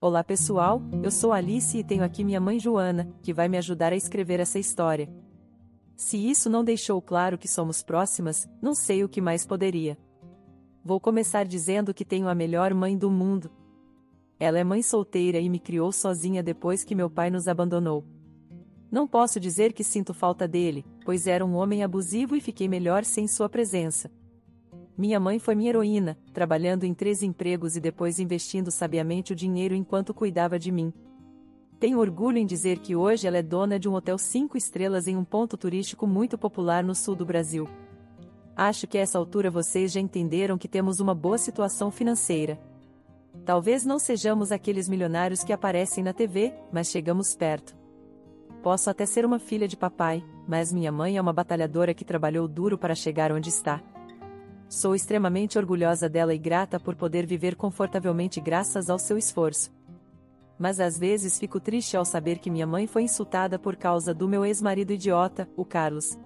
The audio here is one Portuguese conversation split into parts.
Olá pessoal, eu sou Alice e tenho aqui minha mãe Joana, que vai me ajudar a escrever essa história. Se isso não deixou claro que somos próximas, não sei o que mais poderia. Vou começar dizendo que tenho a melhor mãe do mundo. Ela é mãe solteira e me criou sozinha depois que meu pai nos abandonou. Não posso dizer que sinto falta dele, pois era um homem abusivo e fiquei melhor sem sua presença. Minha mãe foi minha heroína, trabalhando em 3 empregos e depois investindo sabiamente o dinheiro enquanto cuidava de mim. Tenho orgulho em dizer que hoje ela é dona de um hotel 5 estrelas em um ponto turístico muito popular no sul do Brasil. Acho que a essa altura vocês já entenderam que temos uma boa situação financeira. Talvez não sejamos aqueles milionários que aparecem na TV, mas chegamos perto. Posso até ser uma filha de papai, mas minha mãe é uma batalhadora que trabalhou duro para chegar onde está. Sou extremamente orgulhosa dela e grata por poder viver confortavelmente graças ao seu esforço. Mas às vezes fico triste ao saber que minha mãe foi insultada por causa do meu ex-marido idiota, o Carlos.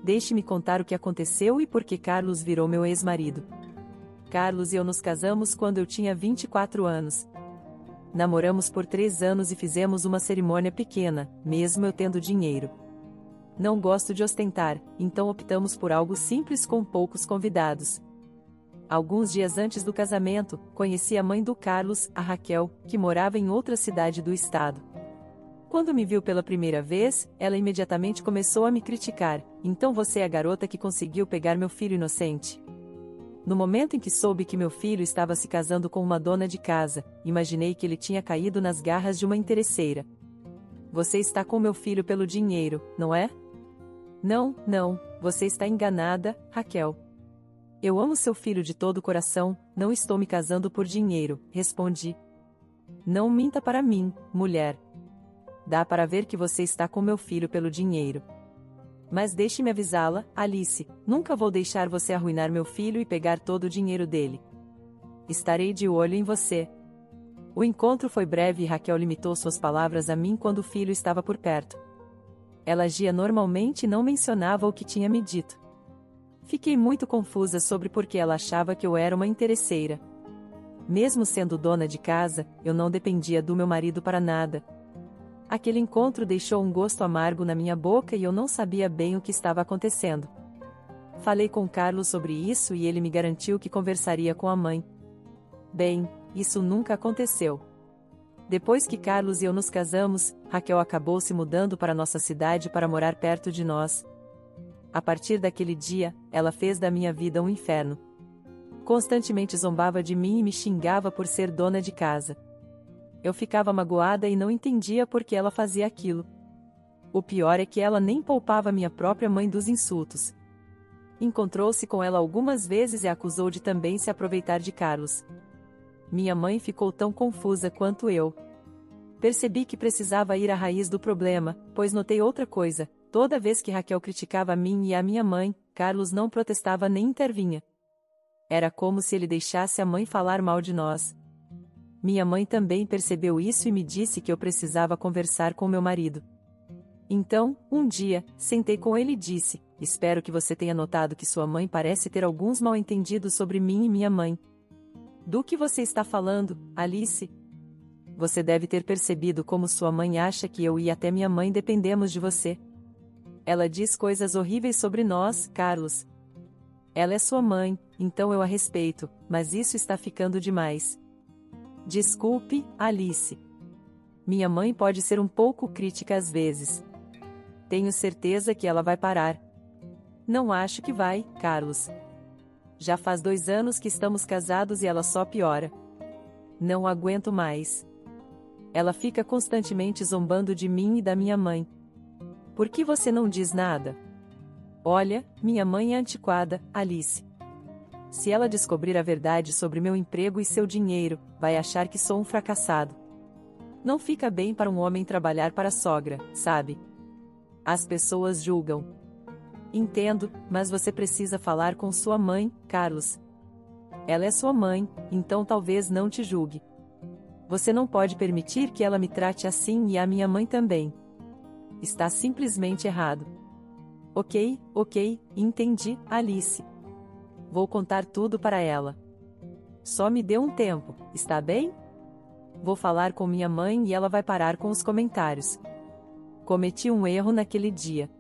Deixe-me contar o que aconteceu e por que Carlos virou meu ex-marido. Carlos e eu nos casamos quando eu tinha 24 anos. Namoramos por 3 anos e fizemos uma cerimônia pequena, mesmo eu tendo dinheiro. Não gosto de ostentar, então optamos por algo simples com poucos convidados. Alguns dias antes do casamento, conheci a mãe do Carlos, a Raquel, que morava em outra cidade do estado. Quando me viu pela primeira vez, ela imediatamente começou a me criticar. Então você é a garota que conseguiu pegar meu filho inocente? No momento em que soube que meu filho estava se casando com uma dona de casa, imaginei que ele tinha caído nas garras de uma interesseira. Você está com meu filho pelo dinheiro, não é? Não, você está enganada, Raquel. Eu amo seu filho de todo o coração, não estou me casando por dinheiro, respondi. Não minta para mim, mulher. Dá para ver que você está com meu filho pelo dinheiro. Mas deixe-me avisá-la, Alice, nunca vou deixar você arruinar meu filho e pegar todo o dinheiro dele. Estarei de olho em você. O encontro foi breve e Raquel limitou suas palavras a mim quando o filho estava por perto. Ela agia normalmente e não mencionava o que tinha me dito. Fiquei muito confusa sobre por que ela achava que eu era uma interesseira. Mesmo sendo dona de casa, eu não dependia do meu marido para nada. Aquele encontro deixou um gosto amargo na minha boca e eu não sabia bem o que estava acontecendo. Falei com Carlos sobre isso e ele me garantiu que conversaria com a mãe. Bem, isso nunca aconteceu. Depois que Carlos e eu nos casamos, Raquel acabou se mudando para nossa cidade para morar perto de nós. A partir daquele dia, ela fez da minha vida um inferno. Constantemente zombava de mim e me xingava por ser dona de casa. Eu ficava magoada e não entendia por que ela fazia aquilo. O pior é que ela nem poupava minha própria mãe dos insultos. Encontrou-se com ela algumas vezes e a acusou de também se aproveitar de Carlos. Minha mãe ficou tão confusa quanto eu. Percebi que precisava ir à raiz do problema, pois notei outra coisa: toda vez que Raquel criticava a mim e a minha mãe, Carlos não protestava nem intervinha. Era como se ele deixasse a mãe falar mal de nós. Minha mãe também percebeu isso e me disse que eu precisava conversar com meu marido. Então, um dia, sentei com ele e disse: espero que você tenha notado que sua mãe parece ter alguns mal-entendidos sobre mim e minha mãe. Do que você está falando, Alice? Você deve ter percebido como sua mãe acha que eu e até minha mãe dependemos de você. Ela diz coisas horríveis sobre nós, Carlos. Ela é sua mãe, então eu a respeito, mas isso está ficando demais. Desculpe, Alice. Minha mãe pode ser um pouco crítica às vezes. Tenho certeza que ela vai parar. Não acho que vai, Carlos. Já faz 2 anos que estamos casados e ela só piora. Não aguento mais. Ela fica constantemente zombando de mim e da minha mãe. Por que você não diz nada? Olha, minha mãe é antiquada, Alice. Se ela descobrir a verdade sobre meu emprego e seu dinheiro, vai achar que sou um fracassado. Não fica bem para um homem trabalhar para a sogra, sabe? As pessoas julgam. Entendo, mas você precisa falar com sua mãe, Carlos. Ela é sua mãe, então talvez não te julgue. Você não pode permitir que ela me trate assim e a minha mãe também. Está simplesmente errado. Ok, entendi, Alice. Vou contar tudo para ela. Só me dê um tempo, está bem? Vou falar com minha mãe e ela vai parar com os comentários. Cometi um erro naquele dia.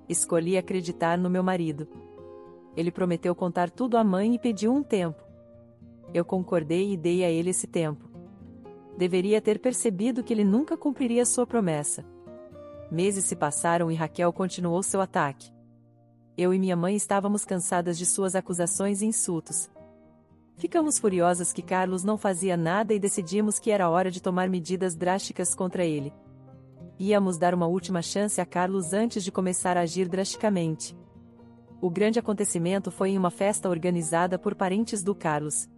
Escolhi acreditar no meu marido. Ele prometeu contar tudo à mãe e pediu um tempo. Eu concordei e dei a ele esse tempo. Deveria ter percebido que ele nunca cumpriria sua promessa. Meses se passaram e Raquel continuou seu ataque. Eu e minha mãe estávamos cansadas de suas acusações e insultos. Ficamos furiosas que Carlos não fazia nada e decidimos que era hora de tomar medidas drásticas contra ele. Íamos dar uma última chance a Carlos antes de começar a agir drasticamente. O grande acontecimento foi em uma festa organizada por parentes do Carlos.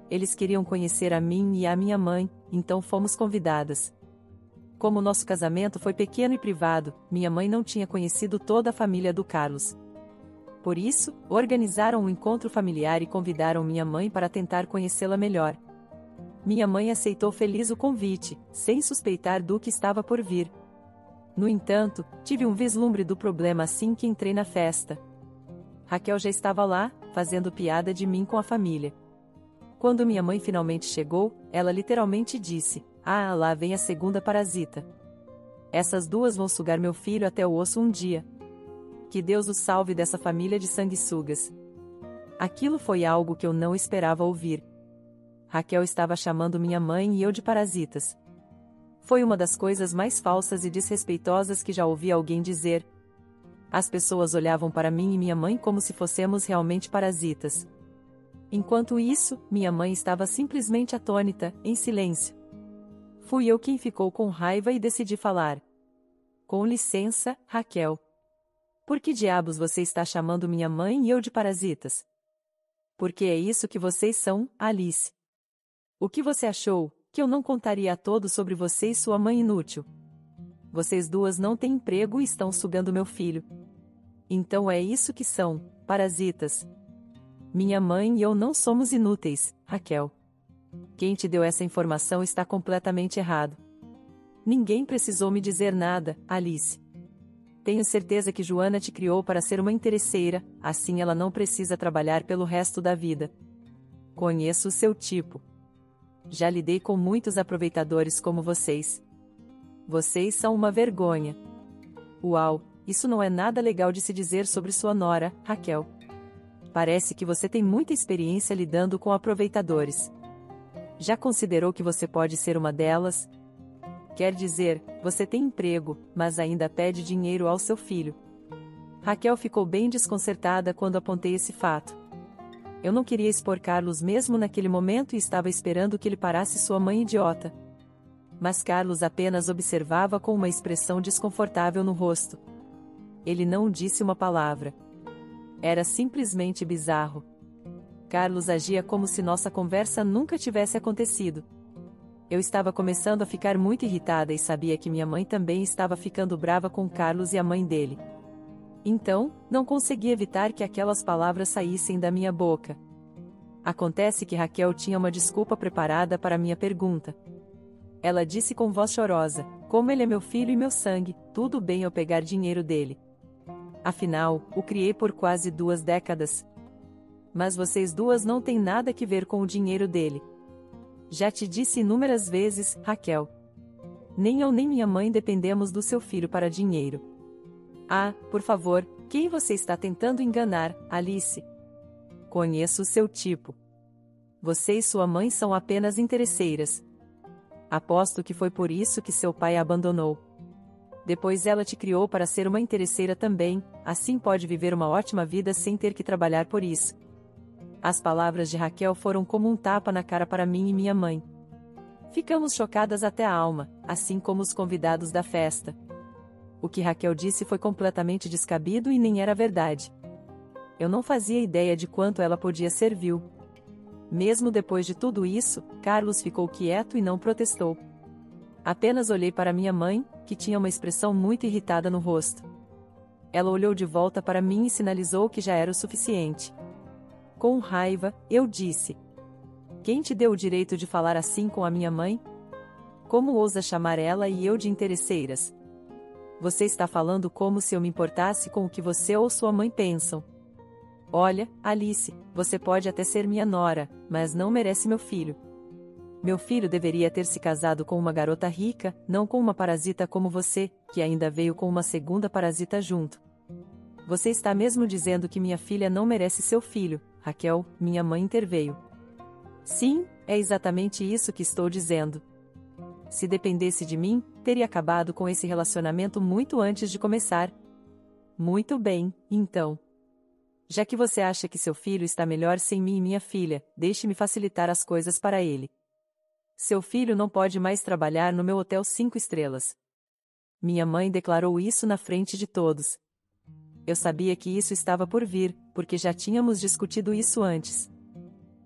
Eles queriam conhecer a mim e a minha mãe, então fomos convidadas. Como nosso casamento foi pequeno e privado, minha mãe não tinha conhecido toda a família do Carlos. Por isso, organizaram um encontro familiar e convidaram minha mãe para tentar conhecê-la melhor. Minha mãe aceitou feliz o convite, sem suspeitar do que estava por vir. No entanto, tive um vislumbre do problema assim que entrei na festa. Raquel já estava lá, fazendo piada de mim com a família. Quando minha mãe finalmente chegou, ela literalmente disse: "Ah, lá vem a segunda parasita. Essas duas vão sugar meu filho até o osso um dia. Que Deus os salve dessa família de sanguessugas." Aquilo foi algo que eu não esperava ouvir. Raquel estava chamando minha mãe e eu de parasitas. Foi uma das coisas mais falsas e desrespeitosas que já ouvi alguém dizer. As pessoas olhavam para mim e minha mãe como se fôssemos realmente parasitas. Enquanto isso, minha mãe estava simplesmente atônita, em silêncio. Fui eu quem ficou com raiva e decidi falar. "Com licença, Raquel. Por que diabos você está chamando minha mãe e eu de parasitas?" "Porque é isso que vocês são, Alice. O que você achou, que eu não contaria a todos sobre você e sua mãe inútil? Vocês duas não têm emprego e estão sugando meu filho. Então é isso que são, parasitas. Minha mãe e eu não somos inúteis, Raquel. Quem te deu essa informação está completamente errado. Ninguém precisou me dizer nada, Alice. Tenho certeza que Joana te criou para ser uma interesseira, assim ela não precisa trabalhar pelo resto da vida. Conheço o seu tipo. Já lidei com muitos aproveitadores como vocês. Vocês são uma vergonha. Uau, isso não é nada legal de se dizer sobre sua nora, Raquel. Parece que você tem muita experiência lidando com aproveitadores. Já considerou que você pode ser uma delas? Quer dizer, você tem emprego, mas ainda pede dinheiro ao seu filho." Raquel ficou bem desconcertada quando apontei esse fato. Eu não queria expor Carlos mesmo naquele momento e estava esperando que ele parasse sua mãe idiota. Mas Carlos apenas observava com uma expressão desconfortável no rosto. Ele não disse uma palavra. Era simplesmente bizarro. Carlos agia como se nossa conversa nunca tivesse acontecido. Eu estava começando a ficar muito irritada e sabia que minha mãe também estava ficando brava com Carlos e a mãe dele. Então, não consegui evitar que aquelas palavras saíssem da minha boca. Acontece que Raquel tinha uma desculpa preparada para minha pergunta. Ela disse com voz chorosa: "Como ele é meu filho e meu sangue, tudo bem eu pegar dinheiro dele. Afinal, o criei por quase 2 décadas. Mas vocês duas não têm nada que ver com o dinheiro dele. Já te disse inúmeras vezes, Raquel. Nem eu nem minha mãe dependemos do seu filho para dinheiro. Ah, por favor, quem você está tentando enganar, Alice? Conheço o seu tipo. Você e sua mãe são apenas interesseiras. Aposto que foi por isso que seu pai a abandonou. Depois ela te criou para ser uma interesseira também, assim pode viver uma ótima vida sem ter que trabalhar por isso." As palavras de Raquel foram como um tapa na cara para mim e minha mãe. Ficamos chocadas até a alma, assim como os convidados da festa. O que Raquel disse foi completamente descabido e nem era verdade. Eu não fazia ideia de quanto ela podia ser vil. Mesmo depois de tudo isso, Carlos ficou quieto e não protestou. Apenas olhei para minha mãe, que tinha uma expressão muito irritada no rosto. Ela olhou de volta para mim e sinalizou que já era o suficiente. Com raiva, eu disse: "Quem te deu o direito de falar assim com a minha mãe? Como ousa chamar ela e eu de interesseiras? Você está falando como se eu me importasse com o que você ou sua mãe pensam. Olha, Alice, você pode até ser minha nora, mas não merece meu filho. Meu filho deveria ter se casado com uma garota rica, não com uma parasita como você, que ainda veio com uma segunda parasita junto. Você está mesmo dizendo que minha filha não merece seu filho, Raquel, minha mãe interveio. Sim, é exatamente isso que estou dizendo. Se dependesse de mim, teria acabado com esse relacionamento muito antes de começar. Muito bem, então. Já que você acha que seu filho está melhor sem mim e minha filha, deixe-me facilitar as coisas para ele. Seu filho não pode mais trabalhar no meu hotel 5 estrelas. Minha mãe declarou isso na frente de todos. Eu sabia que isso estava por vir, porque já tínhamos discutido isso antes.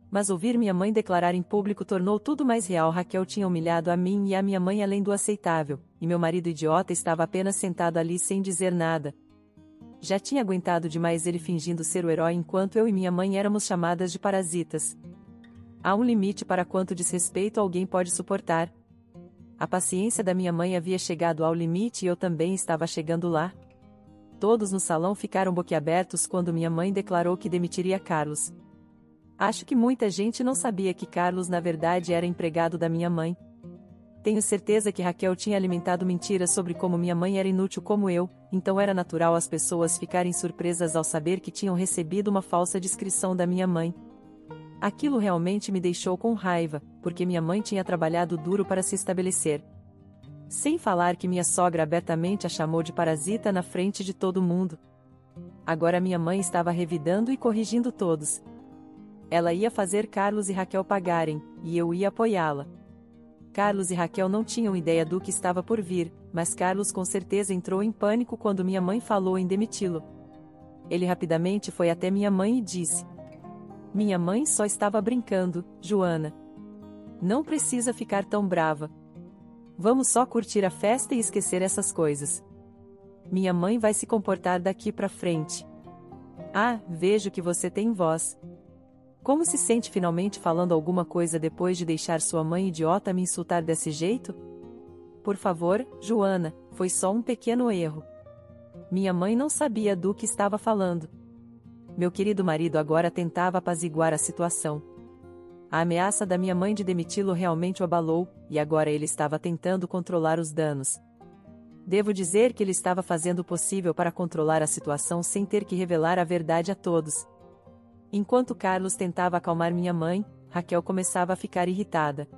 Mas ouvir minha mãe declarar em público tornou tudo mais real. Raquel tinha humilhado a mim e a minha mãe além do aceitável, e meu marido idiota estava apenas sentado ali sem dizer nada. Já tinha aguentado demais ele fingindo ser o herói enquanto eu e minha mãe éramos chamadas de parasitas. Há um limite para quanto desrespeito alguém pode suportar. A paciência da minha mãe havia chegado ao limite e eu também estava chegando lá. Todos no salão ficaram boquiabertos quando minha mãe declarou que demitiria Carlos. Acho que muita gente não sabia que Carlos na verdade era empregado da minha mãe. Tenho certeza que Raquel tinha alimentado mentiras sobre como minha mãe era inútil como eu, então era natural as pessoas ficarem surpresas ao saber que tinham recebido uma falsa descrição da minha mãe. Aquilo realmente me deixou com raiva, porque minha mãe tinha trabalhado duro para se estabelecer. Sem falar que minha sogra abertamente a chamou de parasita na frente de todo mundo. Agora minha mãe estava revidando e corrigindo todos. Ela ia fazer Carlos e Raquel pagarem, e eu ia apoiá-la. Carlos e Raquel não tinham ideia do que estava por vir, mas Carlos com certeza entrou em pânico quando minha mãe falou em demiti-lo. Ele rapidamente foi até minha mãe e disse: "Minha mãe só estava brincando, Joana. Não precisa ficar tão brava. Vamos só curtir a festa e esquecer essas coisas. Minha mãe vai se comportar daqui pra frente. Ah, vejo que você tem voz. Como se sente finalmente falando alguma coisa depois de deixar sua mãe idiota me insultar desse jeito? Por favor, Joana, foi só um pequeno erro. Minha mãe não sabia do que estava falando. Meu querido marido agora tentava apaziguar a situação. A ameaça da minha mãe de demiti-lo realmente o abalou, e agora ele estava tentando controlar os danos. Devo dizer que ele estava fazendo o possível para controlar a situação sem ter que revelar a verdade a todos. Enquanto Carlos tentava acalmar minha mãe, Raquel começava a ficar irritada.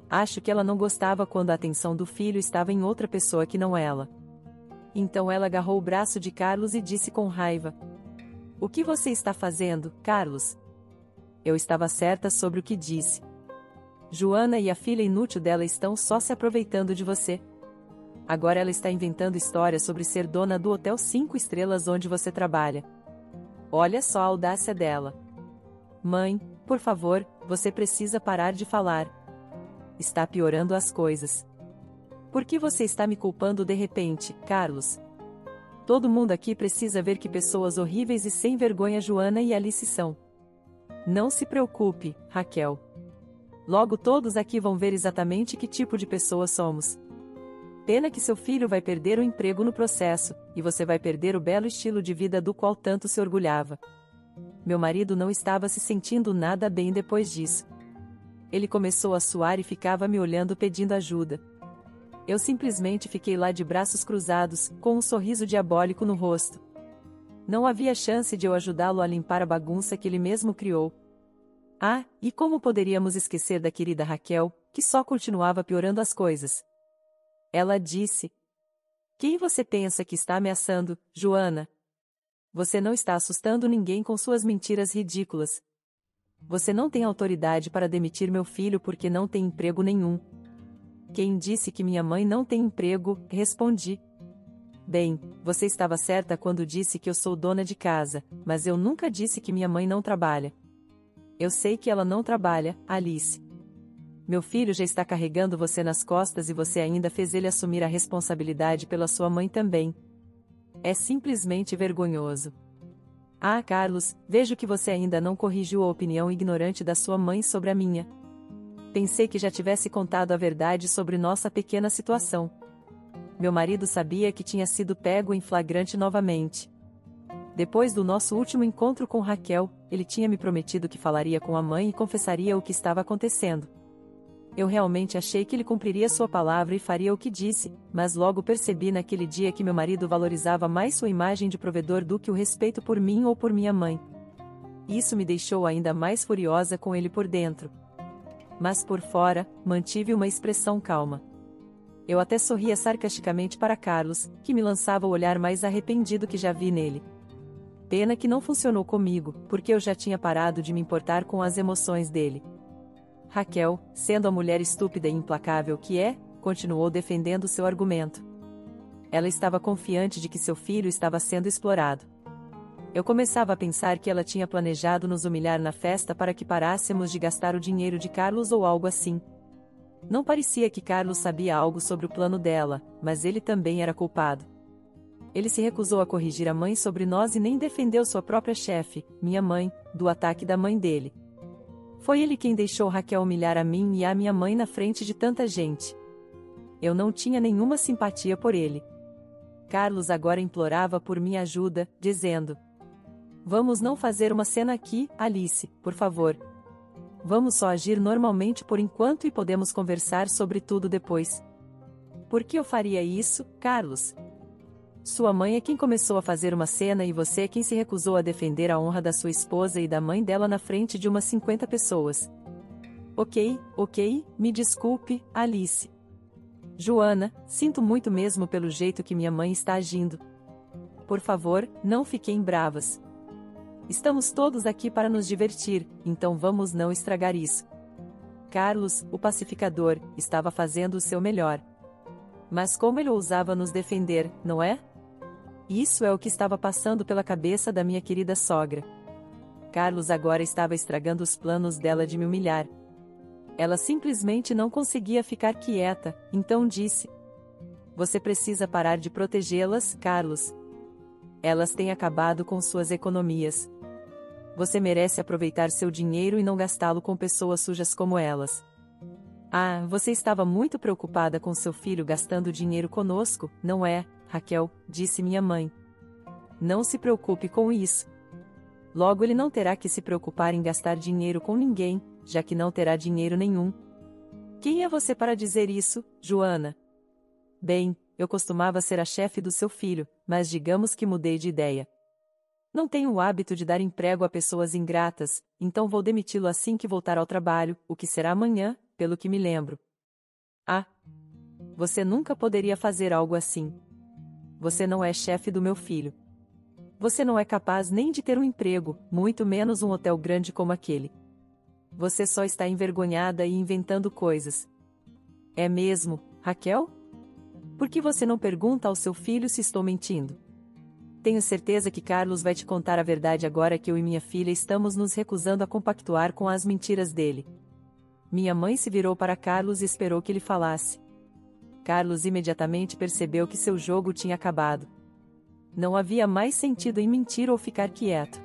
Acho que ela não gostava quando a atenção do filho estava em outra pessoa que não ela. Então ela agarrou o braço de Carlos e disse com raiva: "O que você está fazendo, Carlos?" Eu estava certa sobre o que disse. Joana e a filha inútil dela estão só se aproveitando de você. Agora ela está inventando histórias sobre ser dona do hotel 5 estrelas onde você trabalha. Olha só a audácia dela. Mãe, por favor, você precisa parar de falar. Está piorando as coisas. Por que você está me culpando de repente, Carlos? Todo mundo aqui precisa ver que pessoas horríveis e sem vergonha Joana e Alice são. Não se preocupe, Raquel. Logo todos aqui vão ver exatamente que tipo de pessoas somos. Pena que seu filho vai perder o emprego no processo, e você vai perder o belo estilo de vida do qual tanto se orgulhava. Meu marido não estava se sentindo nada bem depois disso. Ele começou a suar e ficava me olhando pedindo ajuda. Eu simplesmente fiquei lá de braços cruzados, com um sorriso diabólico no rosto. Não havia chance de eu ajudá-lo a limpar a bagunça que ele mesmo criou. Ah, e como poderíamos esquecer da querida Raquel, que só continuava piorando as coisas? Ela disse: "Quem você pensa que está ameaçando, Joana? Você não está assustando ninguém com suas mentiras ridículas. Você não tem autoridade para demitir meu filho porque não tem emprego nenhum." "Quem disse que minha mãe não tem emprego?" respondi. "Bem, você estava certa quando disse que eu sou dona de casa, mas eu nunca disse que minha mãe não trabalha." "Eu sei que ela não trabalha, Alice. Meu filho já está carregando você nas costas e você ainda fez ele assumir a responsabilidade pela sua mãe também. É simplesmente vergonhoso." "Ah, Carlos, vejo que você ainda não corrigiu a opinião ignorante da sua mãe sobre a minha. Pensei que já tivesse contado a verdade sobre nossa pequena situação." Meu marido sabia que tinha sido pego em flagrante novamente. Depois do nosso último encontro com Raquel, ele tinha me prometido que falaria com a mãe e confessaria o que estava acontecendo. Eu realmente achei que ele cumpriria sua palavra e faria o que disse, mas logo percebi naquele dia que meu marido valorizava mais sua imagem de provedor do que o respeito por mim ou por minha mãe. Isso me deixou ainda mais furiosa com ele por dentro. Mas por fora, mantive uma expressão calma. Eu até sorria sarcasticamente para Carlos, que me lançava o olhar mais arrependido que já vi nele. Pena que não funcionou comigo, porque eu já tinha parado de me importar com as emoções dele. Raquel, sendo a mulher estúpida e implacável que é, continuou defendendo seu argumento. Ela estava confiante de que seu filho estava sendo explorado. Eu começava a pensar que ela tinha planejado nos humilhar na festa para que parássemos de gastar o dinheiro de Carlos ou algo assim. Não parecia que Carlos sabia algo sobre o plano dela, mas ele também era culpado. Ele se recusou a corrigir a mãe sobre nós e nem defendeu sua própria chefe, minha mãe, do ataque da mãe dele. Foi ele quem deixou Raquel humilhar a mim e a minha mãe na frente de tanta gente. Eu não tinha nenhuma simpatia por ele. Carlos agora implorava por minha ajuda, dizendo: "Vamos não fazer uma cena aqui, Alice, por favor. Vamos só agir normalmente por enquanto e podemos conversar sobre tudo depois." Por que eu faria isso, Carlos? Sua mãe é quem começou a fazer uma cena e você é quem se recusou a defender a honra da sua esposa e da mãe dela na frente de umas 50 pessoas. Ok, me desculpe, Alice. Joana, sinto muito mesmo pelo jeito que minha mãe está agindo. Por favor, não fiquem bravas. Estamos todos aqui para nos divertir, então vamos não estragar isso. Carlos, o pacificador, estava fazendo o seu melhor. Mas como ele ousava nos defender, não é? Isso é o que estava passando pela cabeça da minha querida sogra. Carlos agora estava estragando os planos dela de me humilhar. Ela simplesmente não conseguia ficar quieta, então disse: "Você precisa parar de protegê-las, Carlos. Elas têm acabado com suas economias. Você merece aproveitar seu dinheiro e não gastá-lo com pessoas sujas como elas." "Ah, você estava muito preocupada com seu filho gastando dinheiro conosco, não é, Raquel?" disse minha mãe. "Não se preocupe com isso. Logo ele não terá que se preocupar em gastar dinheiro com ninguém, já que não terá dinheiro nenhum." "Quem é você para dizer isso, Joana?" "Bem, eu costumava ser a chefe do seu filho, mas digamos que mudei de ideia. Não tenho o hábito de dar emprego a pessoas ingratas, então vou demiti-lo assim que voltar ao trabalho, o que será amanhã, pelo que me lembro." "Ah, você nunca poderia fazer algo assim. Você não é chefe do meu filho. Você não é capaz nem de ter um emprego, muito menos um hotel grande como aquele. Você só está envergonhada e inventando coisas." "É mesmo, Raquel? Por que você não pergunta ao seu filho se estou mentindo? Tenho certeza que Carlos vai te contar a verdade agora que eu e minha filha estamos nos recusando a compactuar com as mentiras dele." Minha mãe se virou para Carlos e esperou que ele falasse. Carlos imediatamente percebeu que seu jogo tinha acabado. Não havia mais sentido em mentir ou ficar quieto.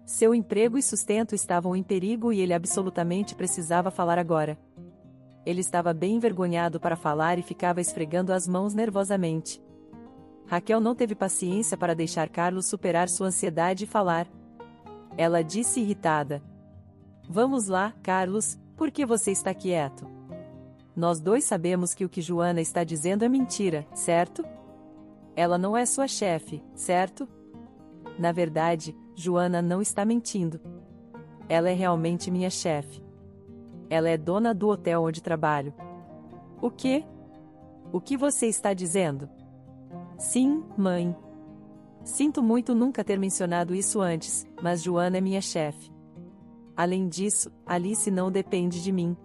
Seu emprego e sustento estavam em perigo e ele absolutamente precisava falar agora. Ele estava bem envergonhado para falar e ficava esfregando as mãos nervosamente. Raquel não teve paciência para deixar Carlos superar sua ansiedade e falar. Ela disse irritada: "Vamos lá, Carlos, por que você está quieto? Nós dois sabemos que o que Joana está dizendo é mentira, certo? Ela não é sua chefe, certo? Na verdade, Joana não está mentindo. Ela é realmente minha chefe. Ela é dona do hotel onde trabalho." "O quê? O que você está dizendo?" "Sim, mãe. Sinto muito nunca ter mencionado isso antes, mas Joana é minha chefe. Além disso, Alice não depende de mim.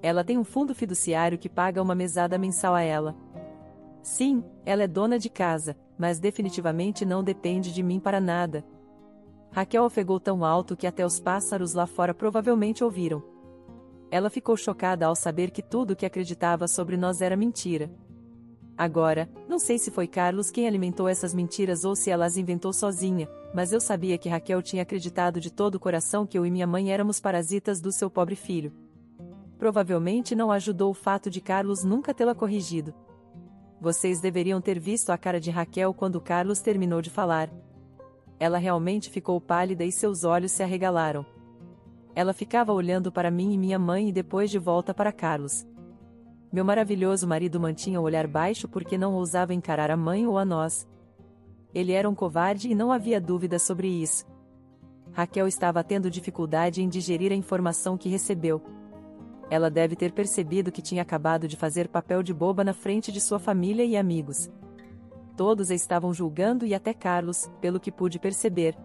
Ela tem um fundo fiduciário que paga uma mesada mensal a ela. Sim, ela é dona de casa, mas definitivamente não depende de mim para nada." Raquel ofegou tão alto que até os pássaros lá fora provavelmente ouviram. Ela ficou chocada ao saber que tudo o que acreditava sobre nós era mentira. Agora, não sei se foi Carlos quem alimentou essas mentiras ou se ela as inventou sozinha, mas eu sabia que Raquel tinha acreditado de todo o coração que eu e minha mãe éramos parasitas do seu pobre filho. Provavelmente não ajudou o fato de Carlos nunca tê-la corrigido. Vocês deveriam ter visto a cara de Raquel quando Carlos terminou de falar. Ela realmente ficou pálida e seus olhos se arregalaram. Ela ficava olhando para mim e minha mãe e depois de volta para Carlos. Meu maravilhoso marido mantinha o olhar baixo porque não ousava encarar a mãe ou a nós. Ele era um covarde e não havia dúvida sobre isso. Raquel estava tendo dificuldade em digerir a informação que recebeu. Ela deve ter percebido que tinha acabado de fazer papel de boba na frente de sua família e amigos. Todos a estavam julgando e até Carlos, pelo que pude perceber.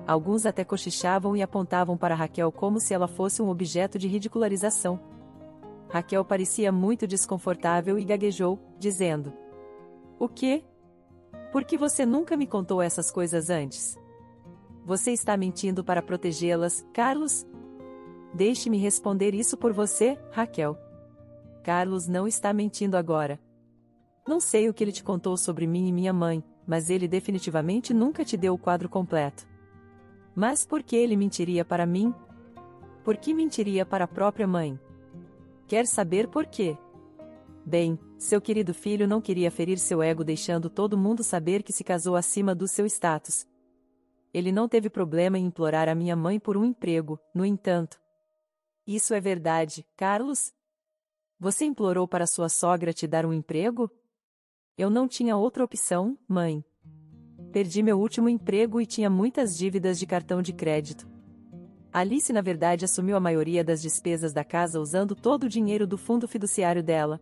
Alguns até cochichavam e apontavam para Raquel como se ela fosse um objeto de ridicularização. Raquel parecia muito desconfortável e gaguejou, dizendo: "O quê? Por que você nunca me contou essas coisas antes? Você está mentindo para protegê-las, Carlos?" "Deixe-me responder isso por você, Raquel. Carlos não está mentindo agora. Não sei o que ele te contou sobre mim e minha mãe, mas ele definitivamente nunca te deu o quadro completo. Mas por que ele mentiria para mim? Por que mentiria para a própria mãe? Quer saber por quê? Bem, seu querido filho não queria ferir seu ego deixando todo mundo saber que se casou acima do seu status. Ele não teve problema em implorar a minha mãe por um emprego, no entanto. Isso é verdade, Carlos? Você implorou para sua sogra te dar um emprego? Eu não tinha outra opção, mãe. Perdi meu último emprego e tinha muitas dívidas de cartão de crédito. Alice na verdade assumiu a maioria das despesas da casa usando todo o dinheiro do fundo fiduciário dela.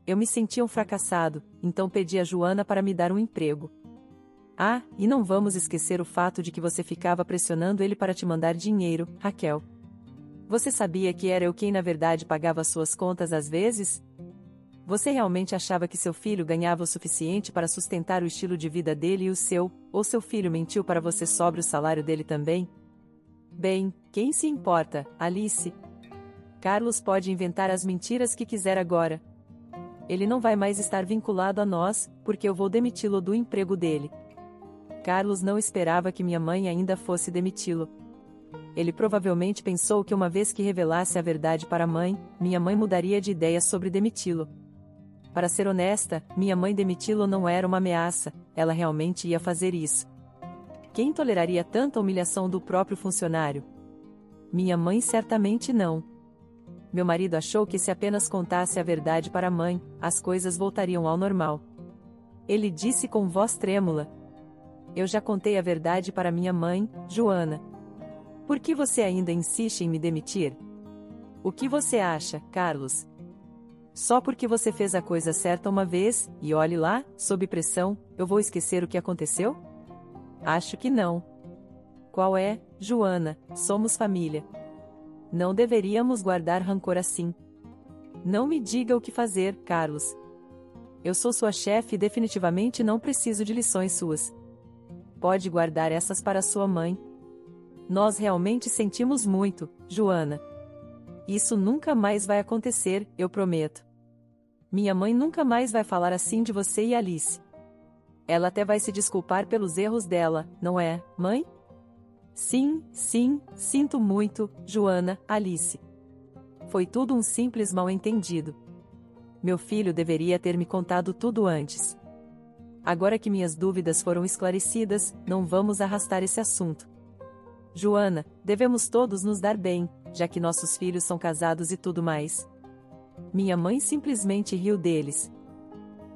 Eu me sentia um fracassado, então pedi a Joana para me dar um emprego. Ah, e não vamos esquecer o fato de que você ficava pressionando ele para te mandar dinheiro, Raquel. Você sabia que era eu quem na verdade pagava suas contas às vezes? Você realmente achava que seu filho ganhava o suficiente para sustentar o estilo de vida dele e o seu, ou seu filho mentiu para você sobre o salário dele também? Bem, quem se importa, Alice? Carlos pode inventar as mentiras que quiser agora. Ele não vai mais estar vinculado a nós, porque eu vou demiti-lo do emprego dele. Carlos não esperava que minha mãe ainda fosse demiti-lo. Ele provavelmente pensou que uma vez que revelasse a verdade para a mãe, minha mãe mudaria de ideia sobre demiti-lo. Para ser honesta, minha mãe demiti-lo não era uma ameaça, ela realmente ia fazer isso. Quem toleraria tanta humilhação do próprio funcionário? Minha mãe certamente não. Meu marido achou que se apenas contasse a verdade para a mãe, as coisas voltariam ao normal. Ele disse com voz trêmula: "Eu já contei a verdade para minha mãe, Joana. Por que você ainda insiste em me demitir? O que você acha, Carlos? Só porque você fez a coisa certa uma vez, e olhe lá, sob pressão, eu vou esquecer o que aconteceu? Acho que não. Qual é, Joana? Somos família. Não deveríamos guardar rancor assim. Não me diga o que fazer, Carlos. Eu sou sua chefe e definitivamente não preciso de lições suas. Pode guardar essas para sua mãe. Nós realmente sentimos muito, Joana. Isso nunca mais vai acontecer, eu prometo. Minha mãe nunca mais vai falar assim de você e Alice. Ela até vai se desculpar pelos erros dela, não é, mãe? Sim, sinto muito, Joana, Alice. Foi tudo um simples mal-entendido. Meu filho deveria ter me contado tudo antes. Agora que minhas dúvidas foram esclarecidas, não vamos arrastar esse assunto. Joana, devemos todos nos dar bem, já que nossos filhos são casados e tudo mais. Minha mãe simplesmente riu deles.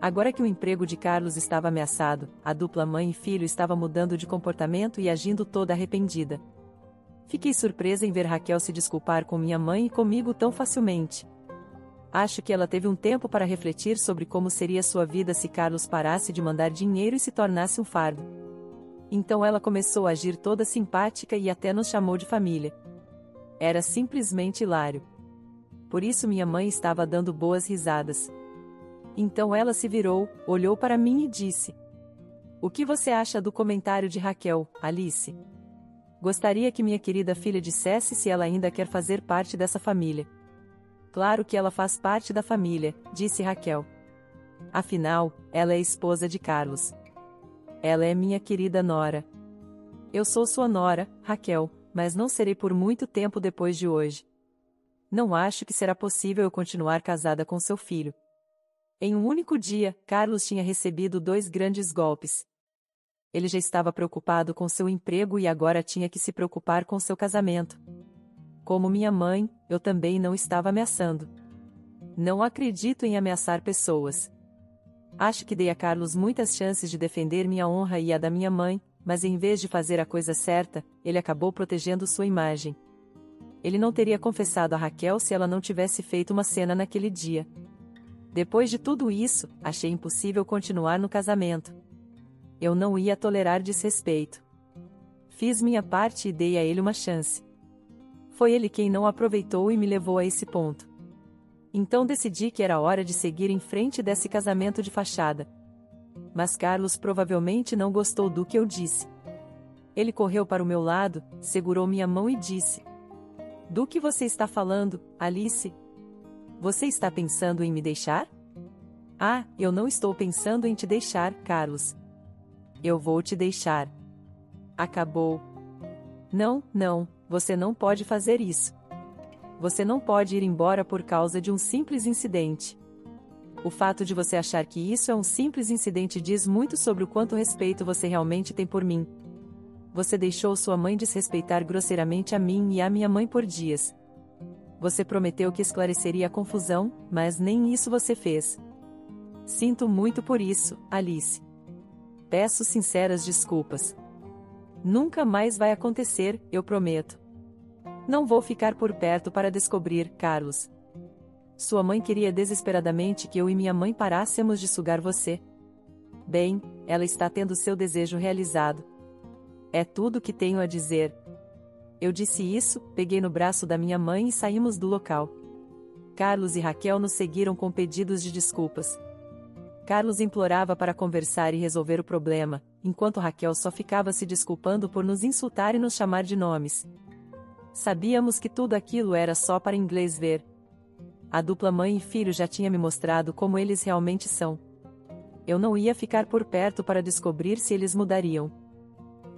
Agora que o emprego de Carlos estava ameaçado, a dupla mãe e filho estava mudando de comportamento e agindo toda arrependida. Fiquei surpresa em ver Raquel se desculpar com minha mãe e comigo tão facilmente. Acho que ela teve um tempo para refletir sobre como seria sua vida se Carlos parasse de mandar dinheiro e se tornasse um fardo. Então ela começou a agir toda simpática e até nos chamou de família. Era simplesmente hilário. Por isso minha mãe estava dando boas risadas. Então ela se virou, olhou para mim e disse: "O que você acha do comentário de Raquel, Alice? Gostaria que minha querida filha dissesse se ela ainda quer fazer parte dessa família." "Claro que ela faz parte da família", disse Raquel. "Afinal, ela é esposa de Carlos. Ela é minha querida nora. Eu sou sua nora, Raquel, mas não serei por muito tempo depois de hoje. Não acho que será possível eu continuar casada com seu filho." Em um único dia, Carlos tinha recebido 2 grandes golpes. Ele já estava preocupado com seu emprego e agora tinha que se preocupar com seu casamento. Como minha mãe, eu também não estava ameaçando. Não acredito em ameaçar pessoas. Acho que dei a Carlos muitas chances de defender minha honra e a da minha mãe, mas em vez de fazer a coisa certa, ele acabou protegendo sua imagem. Ele não teria confessado a Raquel se ela não tivesse feito uma cena naquele dia. Depois de tudo isso, achei impossível continuar no casamento. Eu não ia tolerar desrespeito. Fiz minha parte e dei a ele uma chance. Foi ele quem não aproveitou e me levou a esse ponto. Então decidi que era hora de seguir em frente desse casamento de fachada. Mas Carlos provavelmente não gostou do que eu disse. Ele correu para o meu lado, segurou minha mão e disse: "Do que você está falando, Alice? Você está pensando em me deixar?" "Ah, eu não estou pensando em te deixar, Carlos. Eu vou te deixar." Acabou. "Não, não, você não pode fazer isso. Você não pode ir embora por causa de um simples incidente. O fato de você achar que isso é um simples incidente diz muito sobre o quanto respeito você realmente tem por mim. Você deixou sua mãe desrespeitar grosseiramente a mim e a minha mãe por dias. Você prometeu que esclareceria a confusão, mas nem isso você fez. Sinto muito por isso, Alice. Peço sinceras desculpas. Nunca mais vai acontecer, eu prometo. Não vou ficar por perto para descobrir, Carlos. Sua mãe queria desesperadamente que eu e minha mãe parássemos de sugar você. Bem, ela está tendo seu desejo realizado. É tudo o que tenho a dizer." Eu disse isso, peguei no braço da minha mãe e saímos do local. Carlos e Raquel nos seguiram com pedidos de desculpas. Carlos implorava para conversar e resolver o problema, enquanto Raquel só ficava se desculpando por nos insultar e nos chamar de nomes. Sabíamos que tudo aquilo era só para inglês ver. A dupla mãe e filho já tinha me mostrado como eles realmente são. Eu não ia ficar por perto para descobrir se eles mudariam.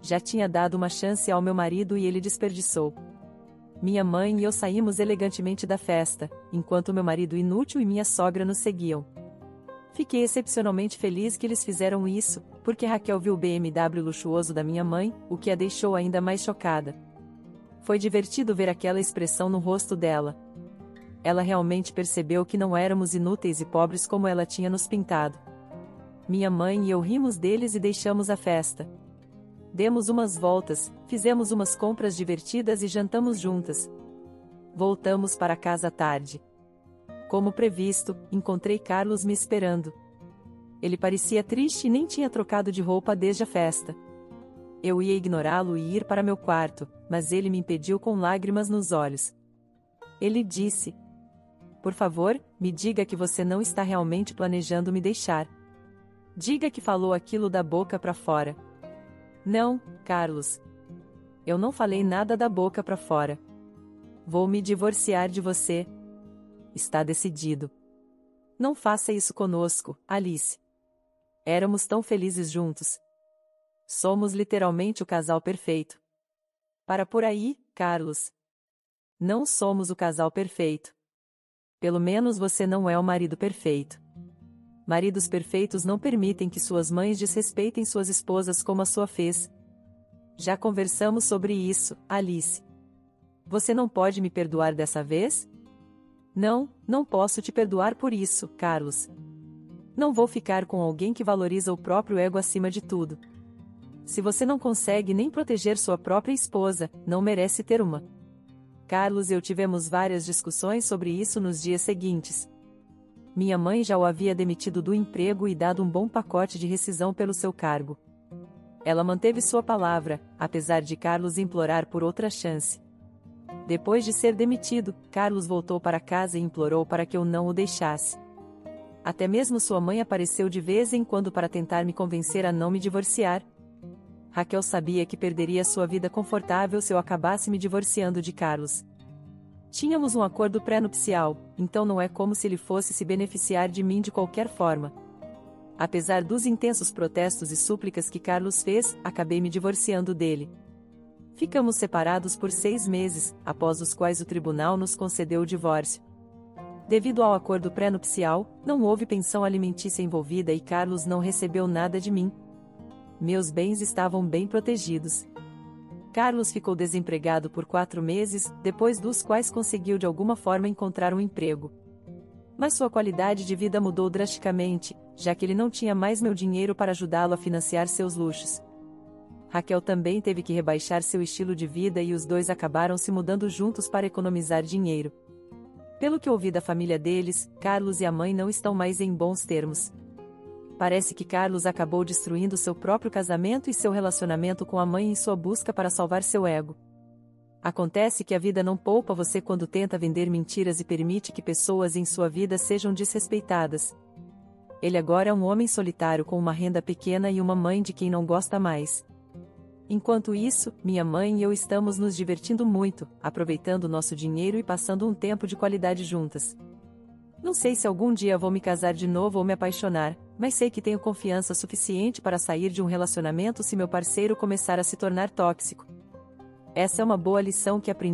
Já tinha dado uma chance ao meu marido e ele desperdiçou. Minha mãe e eu saímos elegantemente da festa, enquanto meu marido inútil e minha sogra nos seguiam. Fiquei excepcionalmente feliz que eles fizeram isso, porque Raquel viu o BMW luxuoso da minha mãe, o que a deixou ainda mais chocada. Foi divertido ver aquela expressão no rosto dela. Ela realmente percebeu que não éramos inúteis e pobres como ela tinha nos pintado. Minha mãe e eu rimos deles e deixamos a festa. Demos umas voltas, fizemos umas compras divertidas e jantamos juntas. Voltamos para casa à tarde. Como previsto, encontrei Carlos me esperando. Ele parecia triste e nem tinha trocado de roupa desde a festa. Eu ia ignorá-lo e ir para meu quarto, mas ele me impediu com lágrimas nos olhos. Ele disse: "Por favor, me diga que você não está realmente planejando me deixar. Diga que falou aquilo da boca para fora." "Não, Carlos. Eu não falei nada da boca para fora. Vou me divorciar de você. Está decidido. Não faça isso conosco, Alice. Éramos tão felizes juntos. Somos literalmente o casal perfeito." "Para por aí, Carlos. Não somos o casal perfeito. Pelo menos você não é o marido perfeito. Maridos perfeitos não permitem que suas mães desrespeitem suas esposas como a sua fez. Já conversamos sobre isso, Alice. Você não pode me perdoar dessa vez?" "Não, não posso te perdoar por isso, Carlos. Não vou ficar com alguém que valoriza o próprio ego acima de tudo. Se você não consegue nem proteger sua própria esposa, não merece ter uma." Carlos e eu tivemos várias discussões sobre isso nos dias seguintes. Minha mãe já o havia demitido do emprego e dado um bom pacote de rescisão pelo seu cargo. Ela manteve sua palavra, apesar de Carlos implorar por outra chance. Depois de ser demitido, Carlos voltou para casa e implorou para que eu não o deixasse. Até mesmo sua mãe apareceu de vez em quando para tentar me convencer a não me divorciar. Raquel sabia que perderia sua vida confortável se eu acabasse me divorciando de Carlos. Tínhamos um acordo pré-nupcial, então não é como se ele fosse se beneficiar de mim de qualquer forma. Apesar dos intensos protestos e súplicas que Carlos fez, acabei me divorciando dele. Ficamos separados por 6 meses, após os quais o tribunal nos concedeu o divórcio. Devido ao acordo pré-nupcial, não houve pensão alimentícia envolvida e Carlos não recebeu nada de mim. Meus bens estavam bem protegidos. Carlos ficou desempregado por 4 meses, depois dos quais conseguiu de alguma forma encontrar um emprego. Mas sua qualidade de vida mudou drasticamente, já que ele não tinha mais meu dinheiro para ajudá-lo a financiar seus luxos. Raquel também teve que rebaixar seu estilo de vida e os dois acabaram se mudando juntos para economizar dinheiro. Pelo que ouvi da família deles, Carlos e a mãe não estão mais em bons termos. Parece que Carlos acabou destruindo seu próprio casamento e seu relacionamento com a mãe em sua busca para salvar seu ego. Acontece que a vida não poupa você quando tenta vender mentiras e permite que pessoas em sua vida sejam desrespeitadas. Ele agora é um homem solitário com uma renda pequena e uma mãe de quem não gosta mais. Enquanto isso, minha mãe e eu estamos nos divertindo muito, aproveitando nosso dinheiro e passando um tempo de qualidade juntas. Não sei se algum dia vou me casar de novo ou me apaixonar, mas sei que tenho confiança suficiente para sair de um relacionamento se meu parceiro começar a se tornar tóxico. Essa é uma boa lição que aprendi.